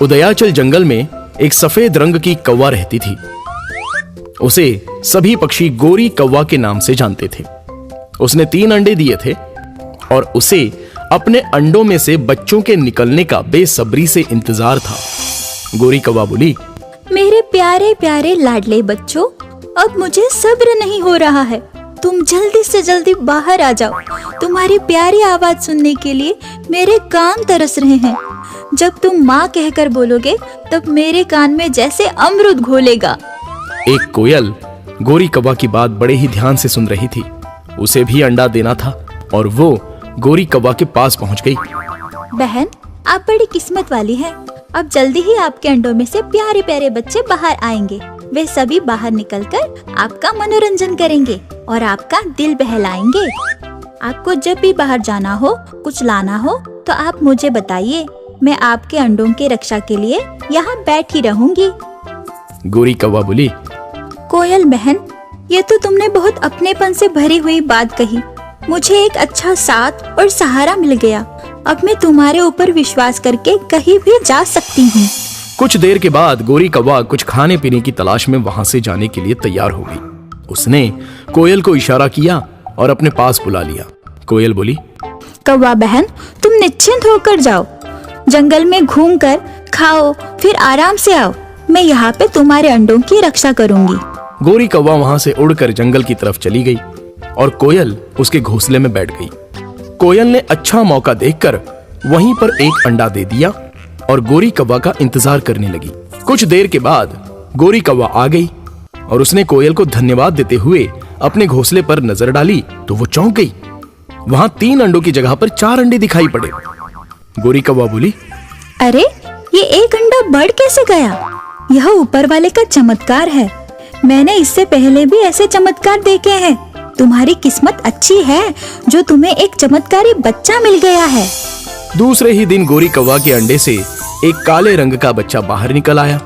उदयाचल जंगल में एक सफेद रंग की कौवा रहती थी। उसे सभी पक्षी गोरी कौवा के नाम से जानते थे। उसने 3 अंडे दिए थे और उसे अपने अंडों में से बच्चों के निकलने का बेसब्री से इंतजार था। गोरी कौवा बोली, मेरे प्यारे प्यारे लाडले बच्चों, अब मुझे सब्र नहीं हो रहा है। तुम जल्दी से जल्दी बाहर आ जाओ। तुम्हारी प्यारी आवाज सुनने के लिए मेरे कान तरस रहे हैं। जब तुम माँ कहकर बोलोगे तब मेरे कान में जैसे अमृत घोलेगा। एक कोयल गोरी कौवा की बात बड़े ही ध्यान से सुन रही थी। उसे भी अंडा देना था और वो गोरी कौवा के पास पहुंच गई। बहन, आप बड़ी किस्मत वाली हैं। अब जल्दी ही आपके अंडों में से प्यारे प्यारे बच्चे बाहर आएंगे। वे सभी बाहर निकलकर आपका मनोरंजन करेंगे और आपका दिल बहलाएंगे। आपको जब भी बाहर जाना हो, कुछ लाना हो तो आप मुझे बताइए। मैं आपके अंडों के रक्षा के लिए यहाँ बैठी रहूंगी। गोरी कौवा बोली, कोयल बहन, ये तो तुमने बहुत अपनेपन से भरी हुई बात कही। मुझे एक अच्छा साथ और सहारा मिल गया। अब मैं तुम्हारे ऊपर विश्वास करके कहीं भी जा सकती हूँ। कुछ देर के बाद गोरी कौवा कुछ खाने पीने की तलाश में वहां से जाने के लिए तैयार हो गई। उसने कोयल को इशारा किया और अपने पास बुला लिया। कोयल बोली, कौवा बहन, तुम निश्चिंत होकर जाओ। जंगल में घूमकर खाओ, फिर आराम से आओ। मैं यहाँ पे तुम्हारे अंडों की रक्षा करूँगी। गोरी कौवा वहां से उड़कर जंगल की तरफ चली गई और कोयल उसके घोंसले में बैठ गई। कोयल ने अच्छा मौका देखकर वहीं पर एक अंडा दे दिया और गोरी कौवा का इंतजार करने लगी। कुछ देर के बाद गोरी कौवा आ गई और उसने कोयल को धन्यवाद देते हुए अपने घोंसले पर नजर डाली तो वो चौंक गई। वहां 3 अंडों की जगह पर 4 अंडे दिखाई पड़े। गोरी कौवा बोली, अरे, ये एक अंडा बढ़ कैसे गया? यह ऊपर वाले का चमत्कार है। मैंने इससे पहले भी ऐसे चमत्कार देखे हैं। तुम्हारी किस्मत अच्छी है जो तुम्हें एक चमत्कारी बच्चा मिल गया है। दूसरे ही दिन गोरी कौवा के अंडे से एक काले रंग का बच्चा बाहर निकल आया।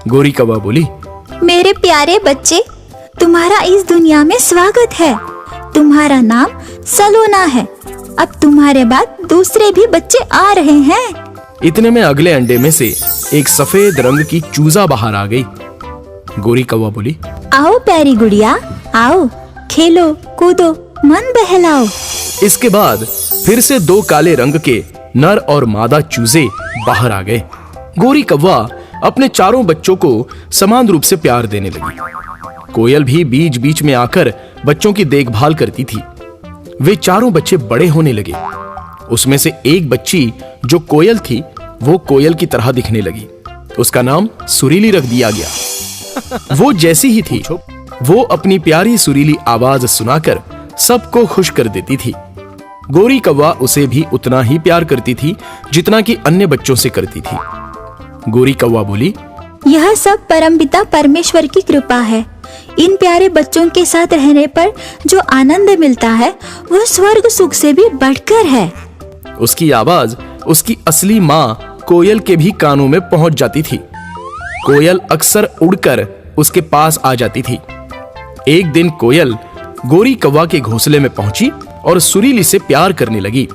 गोरी कौवा बोली, मेरे प्यारे बच्चे, तुम्हारा इस दुनिया में स्वागत है। तुम्हारा नाम सलोना है। अब तुम्हारे बाद दूसरे भी बच्चे आ रहे हैं। इतने में अगले अंडे में से एक सफेद रंग की चूजा बाहर आ गई। गोरी कौवा बोली, आओ प्यारी गुड़िया, आओ, खेलो कूदो, मन बहलाओ। इसके बाद फिर से 2 काले रंग के नर और मादा चूजे बाहर आ गए। गोरी कौवा अपने चारों बच्चों को समान रूप से प्यार देने लगी। कोयल भी बीच बीच में आकर बच्चों की देखभाल करती थी। वे चारों बच्चे बड़े होने लगे। उसमें से एक बच्ची जो कोयल थी वो कोयल की तरह दिखने लगी। उसका नाम सुरीली रख दिया गया। वो जैसी ही थी वो अपनी प्यारी सुरीली आवाज सुनाकर सबको खुश कर देती थी। गोरी कौवा उसे भी उतना ही प्यार करती थी जितना कि अन्य बच्चों से करती थी। गोरी कौवा बोली, यह सब परमपिता परमेश्वर की कृपा है। इन प्यारे बच्चों के साथ रहने पर जो आनंद मिलता है वह स्वर्ग सुख से भी बढ़कर है। उसकी आवाज उसकी असली माँ कोयल के भी कानों में पहुंच जाती थी। कोयल अक्सर उड़कर उसके पास आ जाती थी। एक दिन कोयल गोरी कौवा के घोंसले में पहुंची और सुरीली से प्यार करने लगी।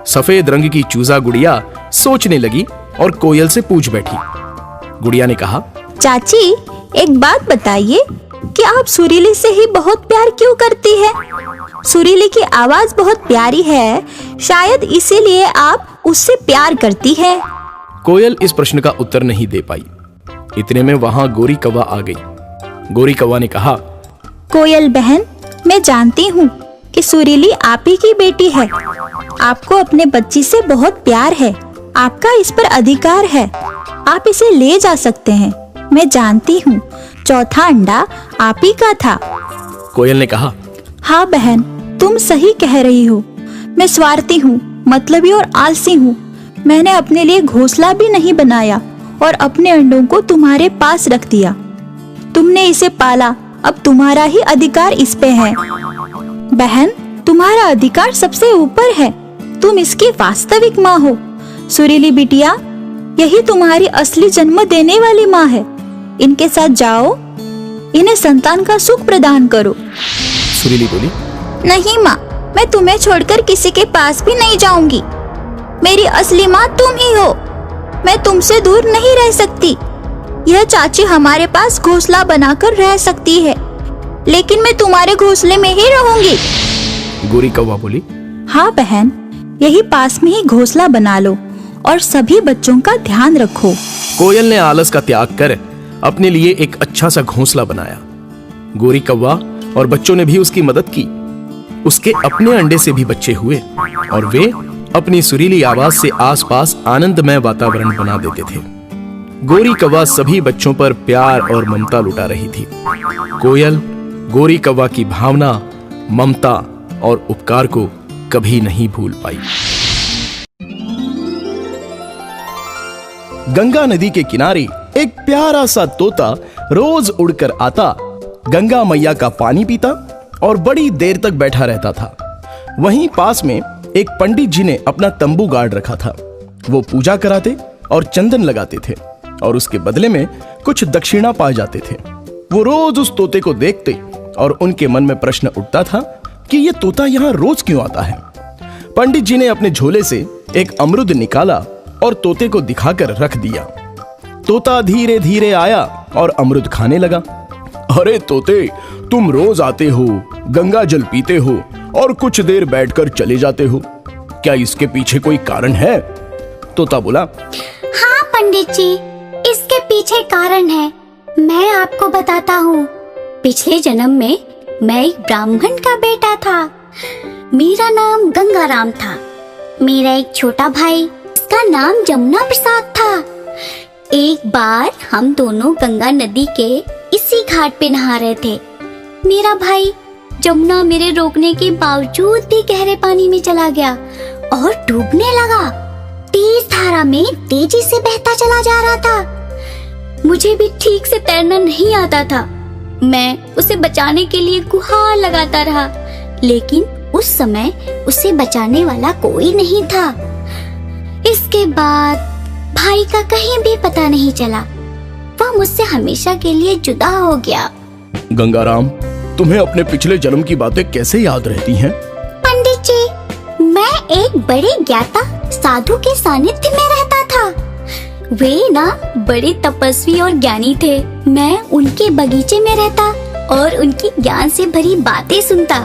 सफेद रंग की चूजा गुड़िया सोचने लगी और कोयल से पूछ बैठी। गुड़िया ने कहा, चाची, एक बात बताइए कि आप सुरीली से ही बहुत प्यार क्यों करती है? सुरीली की आवाज बहुत प्यारी है, शायद इसीलिए आप उससे प्यार करती है। कोयल इस प्रश्न का उत्तर नहीं दे पाई। इतने में वहां गोरी कौवा आ गई। गोरी कौवा ने कहा, कोयल बहन, मैं जानती हूँ कि सुरीली आप ही की बेटी है। आपको अपने बच्ची से बहुत प्यार है। आपका इस पर अधिकार है। आप इसे ले जा सकते हैं। मैं जानती हूँ चौथा अंडा आप ही का था। कोयल ने कहा, हाँ बहन, तुम सही कह रही हो। मैं स्वार्थी हूँ, मतलबी और आलसी हूँ। मैंने अपने लिए घोंसला भी नहीं बनाया और अपने अंडों को तुम्हारे पास रख दिया। तुमने इसे पाला, अब तुम्हारा ही अधिकार इस पे है। बहन, तुम्हारा अधिकार सबसे ऊपर है। तुम इसकी वास्तविक माँ हो। सुरीली बिटिया, यही तुम्हारी असली जन्म देने वाली माँ है। इनके साथ जाओ, इन्हें संतान का सुख प्रदान करो। सुरीली बोली, नहीं माँ, मैं तुम्हें छोड़कर किसी के पास भी नहीं जाऊंगी। मेरी असली माँ तुम ही हो। मैं तुमसे दूर नहीं रह सकती। यह चाची हमारे पास घोंसला बनाकर रह सकती है, लेकिन मैं तुम्हारे घोंसले में ही रहूंगी। गोरी कौवा बोली, हाँ बहन, यही पास में ही घोंसला बना लो और सभी बच्चों का ध्यान रखो। कोयल ने आलस का त्याग कर अपने लिए एक अच्छा सा घोंसला बनाया। गोरी कौवा और बच्चों ने भी उसकी मदद की। उसके अपने अंडे से भी बच्चे हुए और वे अपनी सुरीली आवाज से आसपास आनंदमय वातावरण बना देते थे। गोरी कौवा सभी बच्चों पर प्यार और ममता लुटा रही थी। कोयल गोरी कौवा की भावना, ममता और उपकार को कभी नहीं भूल पाई। गंगा नदी के किनारे एक प्यारा सा तोता रोज उड़कर आता, गंगा मैया का पानी पीता और बड़ी देर तक बैठा रहता था। वहीं पास में एक पंडित जी ने अपना तंबू गाड़ रखा था। वो पूजा कराते और चंदन लगाते थे और उसके बदले में कुछ दक्षिणा पा जाते थे। वो रोज उस तोते को देखते और उनके मन में प्रश्न उठता था कि ये तोता यहाँ रोज क्यों आता है। पंडित जी ने अपने झोले से एक अमरुद निकाला और तोते को दिखाकर रख दिया। तोता धीरे धीरे आया और अमरुद खाने लगा। अरे तोते, तुम रोज आते हो, गंगा जल पीते हो और कुछ देर बैठकर चले जाते हो, क्या इसके पीछे कोई कारण है? तोता बोला, हाँ पंडित जी, इसके पीछे कारण है। मैं आपको बताता हूँ। पिछले जन्म में मैं एक ब्राह्मण का बेटा था। मेरा नाम गंगाराम था। मेरा एक छोटा भाई, इसका नाम जमुना प्रसाद था। एक बार हम दोनों गंगा नदी के इसी घाट पे नहा रहे थे। मेरा भाई जमुना मेरे रोकने के बावजूद भी गहरे पानी में चला गया और डूबने लगा। तेज धारा में तेजी से बहता चला जा रहा था। मुझे भी ठीक से तैरना नहीं आता था। मैं उसे बचाने के लिए गुहार लगाता रहा, लेकिन उस समय उसे बचाने वाला कोई नहीं था। इसके बाद भाई का कहीं भी पता नहीं चला। वह मुझसे हमेशा के लिए जुदा हो गया। गंगाराम, तुम्हें अपने पिछले जन्म की बातें कैसे याद रहती हैं? पंडित जी, मैं एक बड़े ज्ञाता साधु के सानिध्य में रहता था। वे ना बड़े तपस्वी और ज्ञानी थे। मैं उनके बगीचे में रहता और उनकी ज्ञान से भरी बातें सुनता।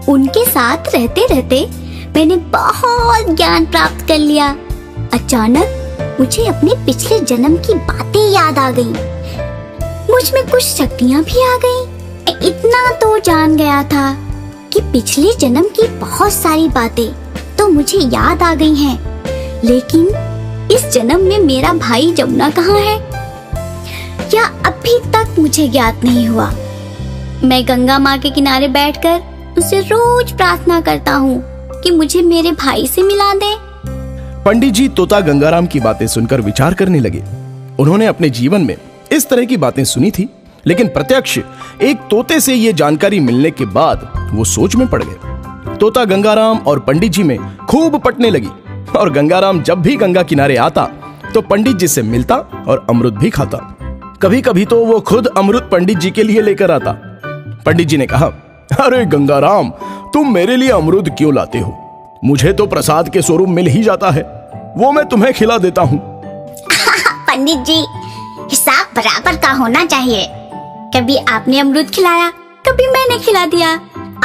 उनके साथ रहते रहते मैंने बहुत ज्ञान प्राप्त कर लिया। अचानक मुझे अपने पिछले जन्म की बातें याद आ गईं। मुझ में कुछ शक्तियाँ भी आ गईं। मैं इतना तो जान गया था कि पिछले जन्म की बहुत सारी बातें तो मुझे याद आ गई हैं, लेकिन इस जन्म में मेरा भाई जमुना कहाँ है, या अभी तक मुझे ज्ञात नहीं हुआ। मैं गंगा माँ के किनारे बैठकर उसे रोज प्रार्थना करता हूँ कि मुझे मेरे भाई से मिला दे। पंडित जी तोता गंगाराम की बातें सुनकर विचार करने लगे। उन्होंने अपने जीवन में इस तरह की बातें सुनी थी, लेकिन प्रत्यक्ष एक तोते से ये जानकारी मिलने के बाद वो सोच में पड़ गए। तोता गंगाराम और पंडित जी में खूब पटने लगी और गंगाराम जब भी गंगा किनारे आता तो पंडित जी से मिलता और अमृत भी खाता। कभी कभी तो वो खुद अमृत पंडित जी के लिए लेकर आता। पंडित जी ने कहा, अरे गंगाराम, तुम मेरे लिए अमृत क्यों लाते हो? मुझे तो प्रसाद के स्वरूप मिल ही जाता है, वो मैं तुम्हें खिला देता हूँ। पंडित जी, हिसाब बराबर का होना चाहिए। कभी आपने अमृत खिलाया, कभी मैंने खिला दिया।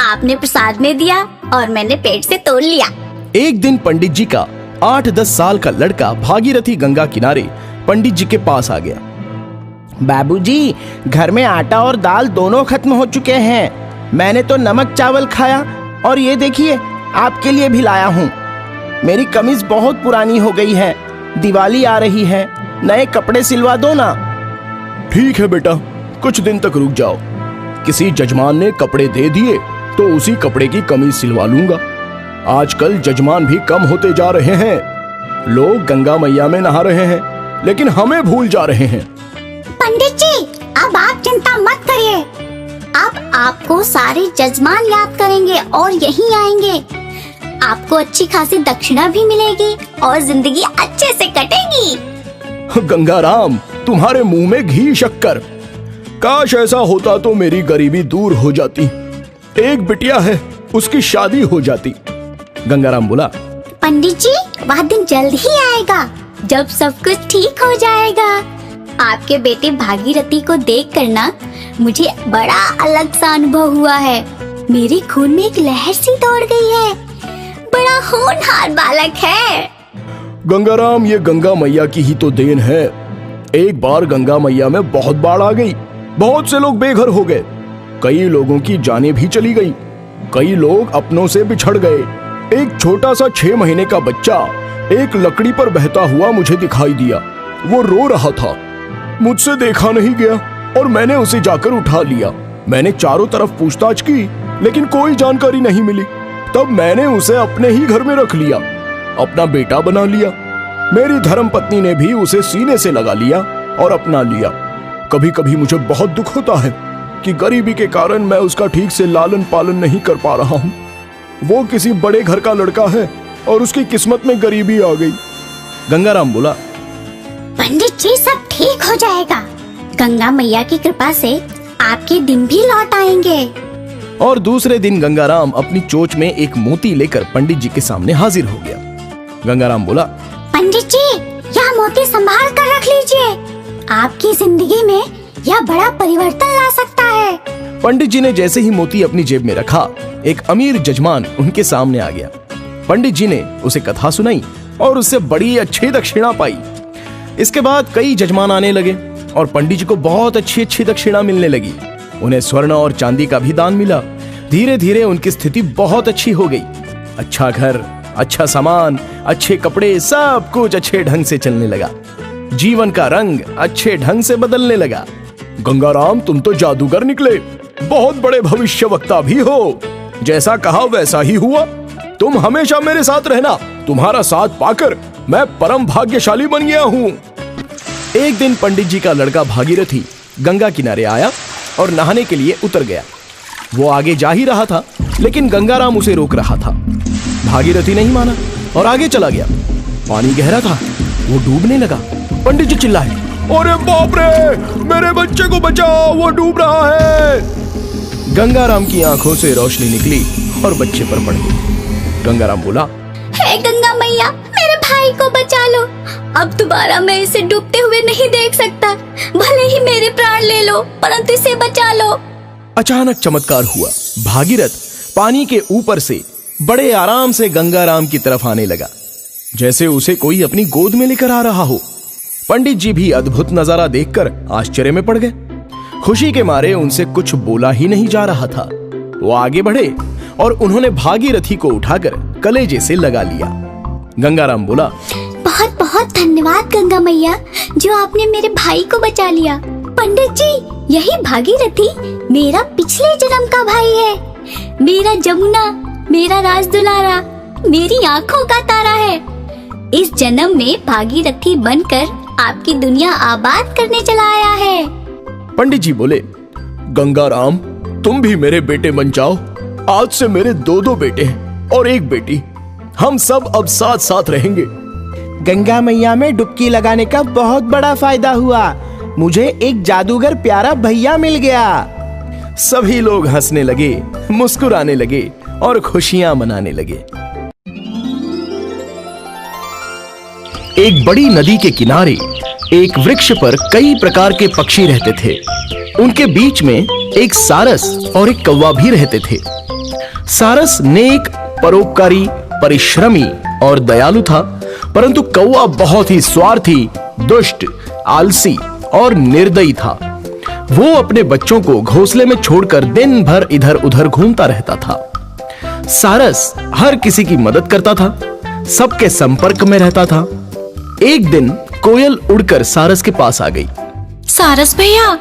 आपने प्रसाद में दिया और मैंने पेट से तोड़ लिया। एक दिन पंडित जी का 8-10 साल का लड़का भागीरथी गंगा किनारे पंडित जी के पास आ गया। बाबूजी, घर में आटा और दाल दोनों खत्म हो चुके हैं। मैंने तो नमक चावल खाया और ये देखिए आपके लिए भी लाया हूँ। मेरी कमीज बहुत पुरानी हो गई है, दिवाली आ रही है, नए कपड़े सिलवा दो ना। ठीक है बेटा, कुछ दिन तक रुक जाओ। किसी जजमान ने कपड़े दे दिए तो उसी कपड़े की कमीज सिलवा लूंगा। आजकल जजमान भी कम होते जा रहे हैं। लोग गंगा मैया में नहा रहे हैं, लेकिन हमें भूल जा रहे हैं। पंडित जी, अब आप चिंता मत करिए। अब आपको सारे जजमान याद करेंगे और यहीं आएंगे। आपको अच्छी खासी दक्षिणा भी मिलेगी और जिंदगी अच्छे से कटेगी। गंगाराम, तुम्हारे मुंह में घी शक्कर। काश ऐसा होता तो मेरी गरीबी दूर हो जाती। एक बिटिया है, उसकी शादी हो जाती। गंगाराम बोला, पंडित जी, वह दिन जल्द ही आएगा जब सब कुछ ठीक हो जाएगा। आपके बेटे भागीरथी को देख कर ना मुझे बड़ा अलग सा अनुभव हुआ है। मेरे खून में एक लहर सी दौड़ गई है। बड़ा होनहार बालक है। गंगाराम, ये गंगा मैया की ही तो देन है। एक बार गंगा मैया में बहुत बाढ़ आ गई, बहुत से लोग बेघर हो गए, कई लोगों की जानें भी चली गई, कई लोग अपनों से बिछड़ गए। एक छोटा सा 6 महीने का बच्चा एक लकड़ी पर बहता हुआ मुझे दिखाई दिया। वो रो रहा था, मुझसे देखा नहीं गया और मैंने उसे जाकर उठा लिया। मैंने चारों तरफ पूछताछ की लेकिन कोई जानकारी नहीं मिली। तब मैंने उसे अपने ही घर में रख लिया, अपना बेटा बना लिया। मेरी धर्मपत्नी ने भी उसे सीने से लगा लिया और अपना लिया। कभी कभी मुझे बहुत दुख होता है कि गरीबी के कारण मैं उसका ठीक से लालन पालन नहीं कर पा रहा हूँ। वो किसी बड़े घर का लड़का है और उसकी किस्मत में गरीबी आ गई। गंगाराम बोला, पंडित जी सब ठीक हो जाएगा। गंगा मैया की कृपा से आपके दिन भी लौट आएंगे। और दूसरे दिन गंगाराम अपनी चोंच में एक मोती लेकर पंडित जी के सामने हाजिर हो गया। गंगाराम बोला, पंडित जी यह मोती संभाल कर रख लीजिए। आपकी जिंदगी में यह बड़ा परिवर्तन ला सकता है। पंडित जी ने जैसे ही मोती अपनी जेब में रखा, एक अमीर जजमान उनके सामने आ गया। पंडित जी ने उसे कथा सुनाई और उससे बड़ी अच्छी दक्षिणा पाई। इसके बाद कई जजमान आने लगे और पंडित जी को बहुत अच्छी अच्छी दक्षिणा मिलने लगी। उन्हें स्वर्ण और चांदी का भी दान मिला। धीरे धीरे उनकी स्थिति बहुत अच्छी हो गई। अच्छा घर, अच्छा सामान, अच्छे कपड़े, सब कुछ अच्छे ढंग से चलने लगा। जीवन का रंग अच्छे ढंग से बदलने लगा। गंगाराम, तुम तो जादूगर निकले, बहुत बड़े भविष्यवक्ता भी हो। जैसा कहा वैसा ही हुआ। तुम हमेशा मेरे साथ रहना। तुम्हारा साथ पाकर मैं परम भाग्यशाली बन गया हूँ। एक दिन पंडित जी का लड़का भागीरथी गंगा किनारे आया और नहाने के लिए उतर गया। वो आगे जा ही रहा था लेकिन गंगाराम उसे रोक रहा था। भागीरथी नहीं माना और आगे चला गया। पानी गहरा था, वो डूबने लगा। पंडित जी चिल्लाए, अरे बाप रे, मेरे बच्चे को बचाओ, वो डूब रहा है। गंगाराम की आंखों से रोशनी निकली और बच्चे पर पड़ गई। गंगाराम बोला, हे गंगा मैया, मेरे भाई को बचा लो। अब दोबारा मैं इसे डूबते हुए नहीं देख सकता। भले ही मेरे प्राण ले लो, परंतु इसे बचा लो। अचानक चमत्कार हुआ। भागीरथ पानी के ऊपर से बड़े आराम से गंगाराम की तरफ आने लगा, जैसे उसे कोई अपनी गोद में लेकर आ रहा हो। पंडित जी भी अद्भुत नजारा देखकर आश्चर्य में पड़ गए। खुशी के मारे उनसे कुछ बोला ही नहीं जा रहा था। वो आगे बढ़े और उन्होंने भागीरथी को उठाकर कलेजे से लगा लिया। गंगाराम बोला, बहुत बहुत धन्यवाद गंगा मैया, जो आपने मेरे भाई को बचा लिया। पंडित जी, यही भागीरथी मेरा पिछले जन्म का भाई है। मेरा जमुना, मेरा राज दुलारा, मेरी आंखों का तारा है। इस जन्म में भागीरथी बनकर आपकी दुनिया आबाद करने चला आया है। पंडित जी बोले, गंगाराम, तुम भी मेरे बेटे बन जाओ। आज से मेरे 2 बेटे हैं और 1 बेटी। हम सब अब साथ साथ रहेंगे। गंगा मैया में डुबकी लगाने का बहुत बड़ा फायदा हुआ। मुझे एक जादूगर प्यारा भैया मिल गया। सभी लोग हंसने लगे, मुस्कुराने लगे और खुशियां मनाने लगे। एक बड़ी नदी के किनारे एक वृक्ष पर कई प्रकार के पक्षी रहते थे। उनके बीच में एक सारस और एक कौवा भी रहते थे। सारस नेक, परोपकारी, परिश्रमी और दयालु था, परंतु कौवा बहुत ही स्वार्थी, दुष्ट, आलसी और निर्दयी था। वो अपने बच्चों को घोंसले में छोड़कर दिन भर इधर उधर घूमता रहता था। सारस हर किसी की मदद करता था, सबके संपर्क में रहता था। एक दिन कोयल उड़कर सारस के पास आ गई। सारस भैया,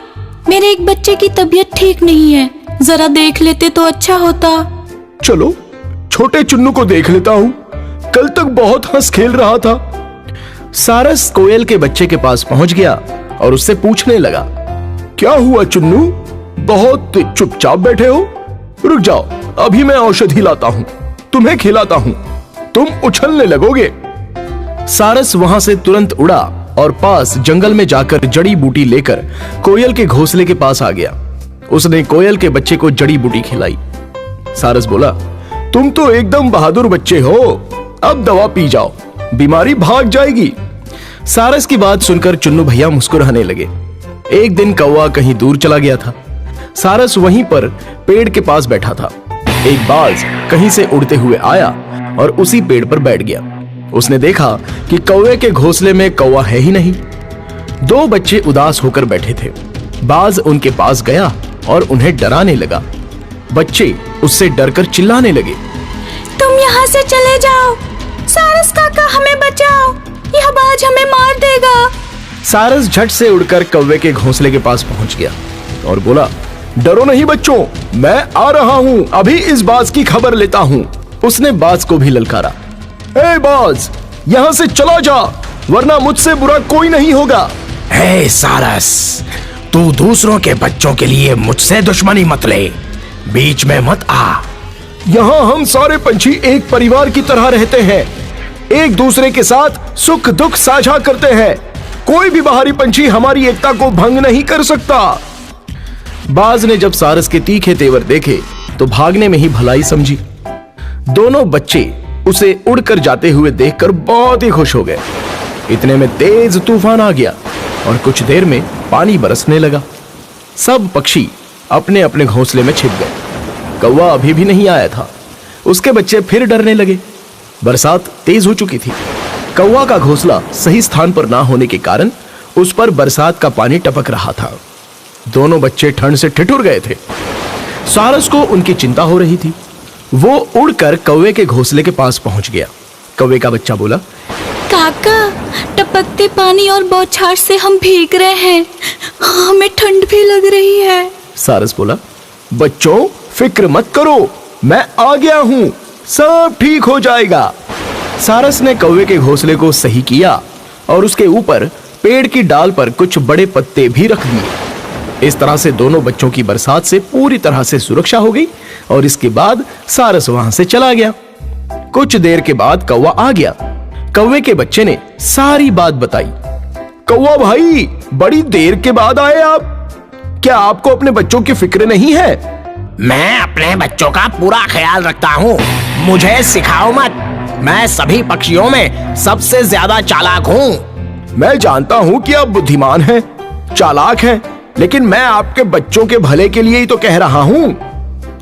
मेरे एक बच्चे की तबीयत ठीक नहीं है, जरा देख लेते तो अच्छा होता। चलो, छोटे चुन्नू को देख लेता हूँ, कल तक बहुत हंस खेल रहा था। सारस कोयल के बच्चे के पास पहुंच गया और उससे पूछने लगा, क्या हुआ चुन्नू, बहुत चुपचाप बैठे हो? रुक जाओ, अभी मैं औषधि लाता हूँ, तुम्हें खिलाता हूँ, तुम उछलने लगोगे। सारस वहां से तुरंत उड़ा और पास जंगल में जाकर जड़ी बूटी लेकर कोयल के घोंसले के पास आ गया। उसने कोयल के बच्चे को जड़ी बूटी खिलाई। सारस बोला, तुम तो एकदम बहादुर बच्चे हो, अब दवा पी जाओ। बीमारी भाग जाएगी। सारस की बात सुनकर चुन्नू भैया मुस्कुराने लगे। एक दिन कौवा कहीं दूर चला गया था। सारस वहीं पर पेड़ के पास बैठा था। एक बाज कहीं से उड़ते हुए आया और उसी पेड़ पर बैठ गया। उसने देखा कि कौवे के घोंसले में कौवा है ही नहीं। दो बच्चे उदास होकर बैठे थे। बाज उनके पास गया और उन्हें डराने लगा। बच्चे उससे डरकर चिल्लाने लगे, तुम यहाँ से चले जाओ, सारस काका हमें बचाओ, यह बाज हमें मार देगा। सारस झट से उड़कर कौवे के घोंसले के पास पहुंच गया और बोला, डरो नहीं बच्चों, मैं आ रहा हूं, अभी इस बाज की खबर लेता हूं। उसने बाज को भी ललकारा, ए बाज, यहां से चला जा, वरना मुझसे बुरा कोई नहीं होगा। हे सारस, तू दूसरों के बच्चों के लिए मुझसे दुश्मनी मत ले, बीच में मत आ। यहाँ हम सारे पंछी एक परिवार की तरह रहते हैं, एक दूसरे के साथ सुख दुख साझा करते हैं। कोई भी बाहरी पंछी हमारी एकता को भंग नहीं कर सकता। बाज ने जब सारस के तीखे तेवर देखे तो भागने में ही भलाई समझी। दोनों बच्चे उसे उड़कर जाते हुए देखकर बहुत ही खुश हो गए। इतने में तेज तूफान आ गया और कुछ देर में पानी बरसने लगा। सब पक्षी अपने अपने घोंसले में छिप गए। कौवा अभी भी नहीं आया था। उसके बच्चे फिर डरने लगे। बरसात तेज हो चुकी थी। कौवा का घोंसला सही स्थान पर ना होने के कारण उस पर बरसात का पानी टपक रहा था। दोनों बच्चे ठंड से ठिठुर गए थे। सारस को उनकी चिंता हो रही थी। वो उड़कर कौवे के घोंसले के पास पहुंच गया। कौवे का बच्चा बोला, काका, टपकते पानी और बौछार से हम भीग रहे हैं, हमें ठंड भी लग रही है। सारस बोला, बच्चों फिक्र मत करो, मैं आ गया हूं, सब ठीक हो जाएगा। सारस ने कौवे के घोंसले को सही किया और उसके ऊपर पेड़ की डाल पर कुछ बड़े पत्ते भी रख दिए। इस तरह से दोनों बच्चों की बरसात से पूरी तरह से सुरक्षा हो गई और इसके बाद सारस वहां से चला गया। कुछ देर के बाद कौवा आ गया। कौवे के बच्चे ने सारी बात बताई। कौवा भाई, बड़ी देर के बाद आए आप, क्या आपको अपने बच्चों की फिक्र नहीं है? मैं अपने बच्चों का पूरा ख्याल रखता हूँ, मुझे सिखाओ मत, मैं सभी पक्षियों में सबसे ज्यादा चालाक हूँ। मैं जानता हूँ कि आप बुद्धिमान हैं, चालाक हैं, लेकिन मैं आपके बच्चों के भले के लिए ही तो कह रहा हूँ।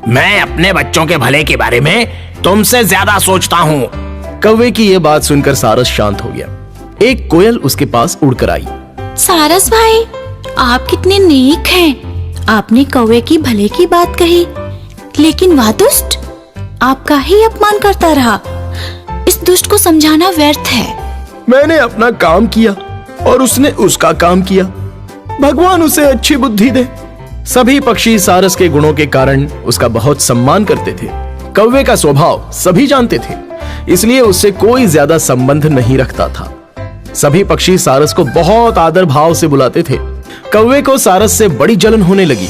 मैं अपने बच्चों के भले के बारे में तुमसे ज्यादा सोचता हूँ। कौवे की यह बात सुनकर सारस शांत हो गया। एक कोयल उसके पास उड़कर आई। सारस भाई, आप कितने नेक हैं। आपने कौवे की भले की बात कही, लेकिन वह दुष्ट आपका ही अपमान करता रहा। इस दुष्ट को समझाना व्यर्थ है। मैंने अपना काम किया और उसने उसका काम किया। भगवान उसे अच्छी बुद्धि दे। सभी पक्षी सारस के गुणों के कारण उसका बहुत सम्मान करते थे। कौवे का स्वभाव सभी जानते थे, इसलिए उससे कोई ज्यादा संबंध नहीं रखता था। सभी पक्षी सारस को बहुत आदर भाव से बुलाते थे। कौवे को सारस से बड़ी जलन होने लगी।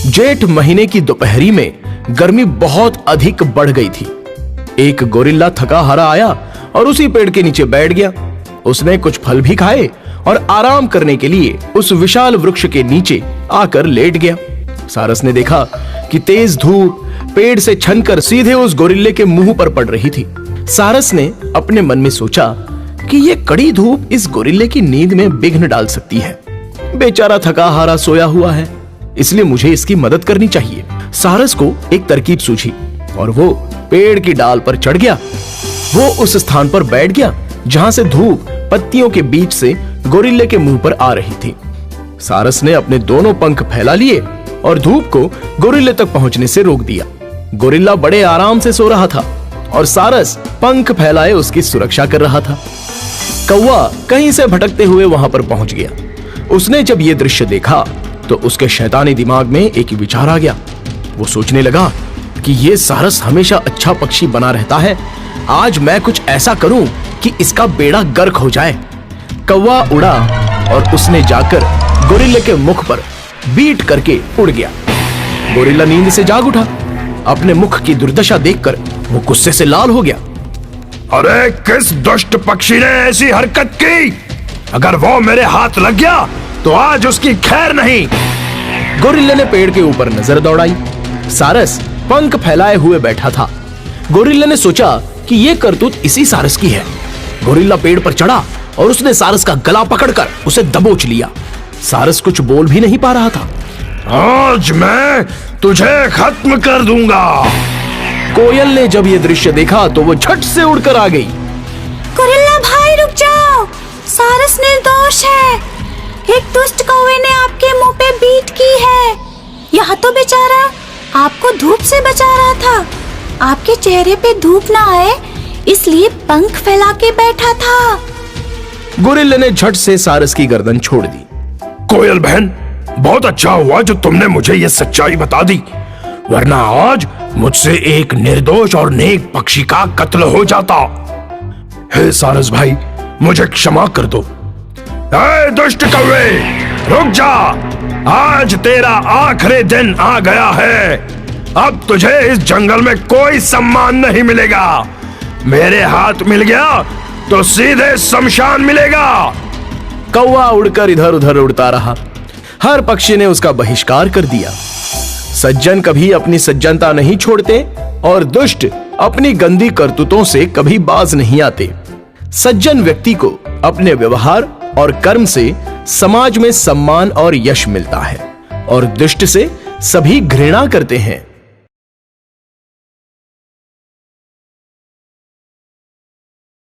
जेठ महीने की दोपहरी में गर्मी बहुत अधिक बढ़ गई थी। एक गोरिल्ला थका हारा आया और उसी पेड़ के नीचे बैठ गया। उसने कुछ फल भी खाए और आराम करने के लिए उस विशाल वृक्ष के नीचे आकर लेट गया। सारस ने देखा कि तेज धूप पेड़ से छनकर सीधे उस गोरिल्ले के मुंह पर पड़ रही थी। सारस ने अपने मन में सोचा कि ये कड़ी धूप इस गोरिल्ले की नींद में विघ्न डाल सकती है। बेचारा थका हारा सोया हुआ है, इसलिए मुझे इसकी मदद करनी चाहिए। सारस को एक तरकीब सूझी और वो पेड़ की डाल पर चढ़ गया। वो उस स्थान पर बैठ गया जहां से धूप पत्तियों के बीच से गोरिल्ले के मुंह पर आ रही थी। सारस ने अपने दोनों पंख फैला लिए और धूप को गोरिल्ले तक पहुंचने से रोक दिया। गोरिल्ला बड़े आराम से सो रहा था और सारस पंख फैलाए उसकी सुरक्षा कर रहा था। कौवा कहीं से भटकते हुए वहां पर पहुंच गया। उसने जब ये दृश्य देखा तो उसके शैतानी दिमाग में एक विचार आ गया। वो सोचने लगा कि ये सारस हमेशा अच्छा पक्षी बना रहता है, आज मैं कुछ ऐसा करूं कि इसका बेड़ा गर्क हो जाए। कौवा उड़ा और उसने जाकर गोरिल्ले के मुख पर बीट करके उड़ गया। गोरिल्ला नींद से जाग उठा। अपने मुख की दुर्दशा देखकर वो गुस्से से लाल हो गया। अरे किस दुष्ट पक्षी ने ऐसी हरकत की? अगर वो मेरे हाथ लग गया तो आज उसकी खैर नहीं। गोरिल्ले ने पेड़ के ऊपर नजर दौड़ाई। सारस पंख फैलाए हुए बैठा था। गोरिल्ले ने सोचा कि ये करतूत इसी सारस की है। गोरिल्ला पेड़ पर चढ़ा और उसने सारस का गला पकड़कर उसे दबोच लिया। सारस कुछ बोल भी नहीं पा रहा था। आज मैं तुझे खत्म कर दूंगा। कोयल ने जब ये दृश्य देखा तो वो झट से उड़कर आ गई। गोरिल्ला भाई रुक जाओ, सारस निर्दोष है। एक दुष्ट कौवे ने आपके मुंह पे बीट की है। यहाँ तो बेचारा आपको धूप से बचा रहा था। आपके चेहरे पे धूप ना आए इसलिए पंख फैला के बैठा था। गोरिल्ले ने झट से सारस की गर्दन छोड़ दी। कोयल बहन, बहुत अच्छा हुआ जो तुमने मुझे ये सच्चाई बता दी, वरना आज मुझसे एक निर्दोष और नेक पक्षी का कत्ल हो जाता। हे सारस भाई, मुझे क्षमा कर दो। ऐ दुष्ट कौवे, रुक जा। आज तेरा आखिरी दिन आ गया है। अब तुझे इस जंगल में कोई सम्मान नहीं मिलेगा। मेरे हाथ मिल गया तो सीधे शमशान मिलेगा। कौवा उड़कर इधर उधर उड़ता रहा। हर पक्षी ने उसका बहिष्कार कर दिया। सज्जन कभी अपनी सज्जनता नहीं छोड़ते और दुष्ट अपनी गंदी करतूतों से कभी बाज नहीं आते। सज्जन व्यक्ति को अपने व्यवहार और कर्म से समाज में सम्मान और यश मिलता है और दुष्ट से सभी घृणा करते हैं।